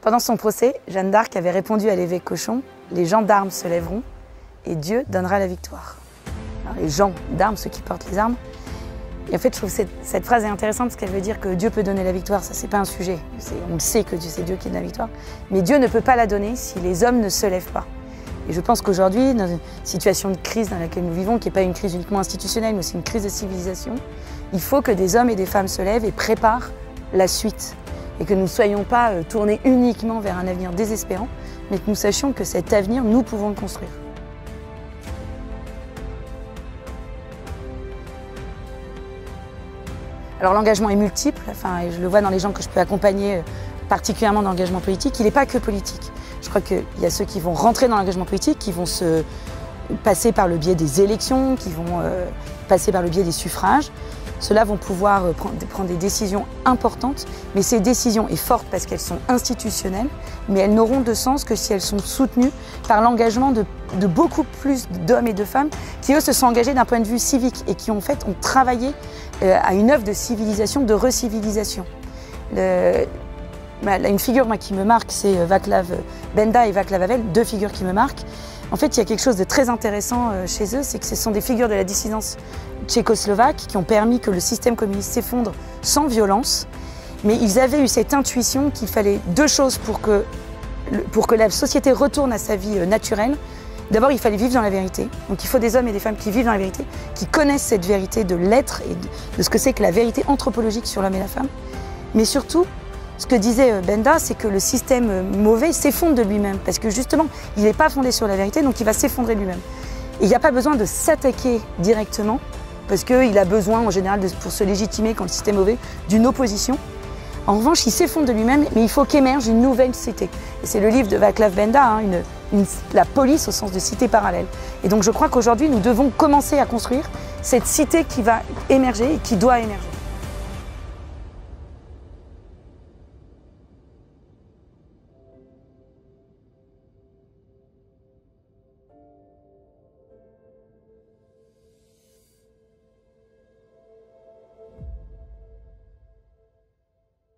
Pendant son procès, Jeanne d'Arc avait répondu à l'évêque Cochon « Les gens d'armes se lèveront et Dieu donnera la victoire ». Les gens d'armes, ceux qui portent les armes. Et en fait, je trouve cette phrase est intéressante parce qu'elle veut dire que Dieu peut donner la victoire. Ça, c'est pas un sujet. On le sait que c'est Dieu qui donne la victoire. Mais Dieu ne peut pas la donner si les hommes ne se lèvent pas. Et je pense qu'aujourd'hui, dans une situation de crise dans laquelle nous vivons, qui n'est pas une crise uniquement institutionnelle, mais aussi une crise de civilisation, il faut que des hommes et des femmes se lèvent et préparent la suite. Et que nous ne soyons pas tournés uniquement vers un avenir désespérant, mais que nous sachions que cet avenir, nous pouvons le construire. Alors l'engagement est multiple, et je le vois dans les gens que je peux accompagner, particulièrement dans l'engagement politique, il n'est pas que politique. Je crois qu'il y a ceux qui vont rentrer dans l'engagement politique, qui vont se passer par le biais des élections, qui vont passer par le biais des suffrages. Ceux-là vont pouvoir prendre des décisions importantes, mais ces décisions sont fortes parce qu'elles sont institutionnelles, mais elles n'auront de sens que si elles sont soutenues par l'engagement de beaucoup plus d'hommes et de femmes qui, eux, se sont engagés d'un point de vue civique et qui, en fait, ont travaillé à une œuvre de civilisation, de recivilisation. Une figure qui me marque, c'est Václav Benda et Václav Havel, deux figures qui me marquent. En fait, il y a quelque chose de très intéressant chez eux, c'est que ce sont des figures de la dissidence tchécoslovaque qui ont permis que le système communiste s'effondre sans violence. Mais ils avaient eu cette intuition qu'il fallait deux choses pour que la société retourne à sa vie naturelle. D'abord, il fallait vivre dans la vérité. Donc il faut des hommes et des femmes qui vivent dans la vérité, qui connaissent cette vérité de l'être et de ce que c'est que la vérité anthropologique sur l'homme et la femme. Mais surtout, ce que disait Benda, c'est que le système mauvais s'effondre de lui-même, parce que justement, il n'est pas fondé sur la vérité, donc il va s'effondrer de lui-même. Et il n'y a pas besoin de s'attaquer directement, parce qu'il a besoin, en général, pour se légitimer quand le système est mauvais, d'une opposition. En revanche, il s'effondre de lui-même, mais il faut qu'émerge une nouvelle cité. Et c'est le livre de Václav Benda, la police au sens de cité parallèle. Et donc je crois qu'aujourd'hui, nous devons commencer à construire cette cité qui va émerger et qui doit émerger.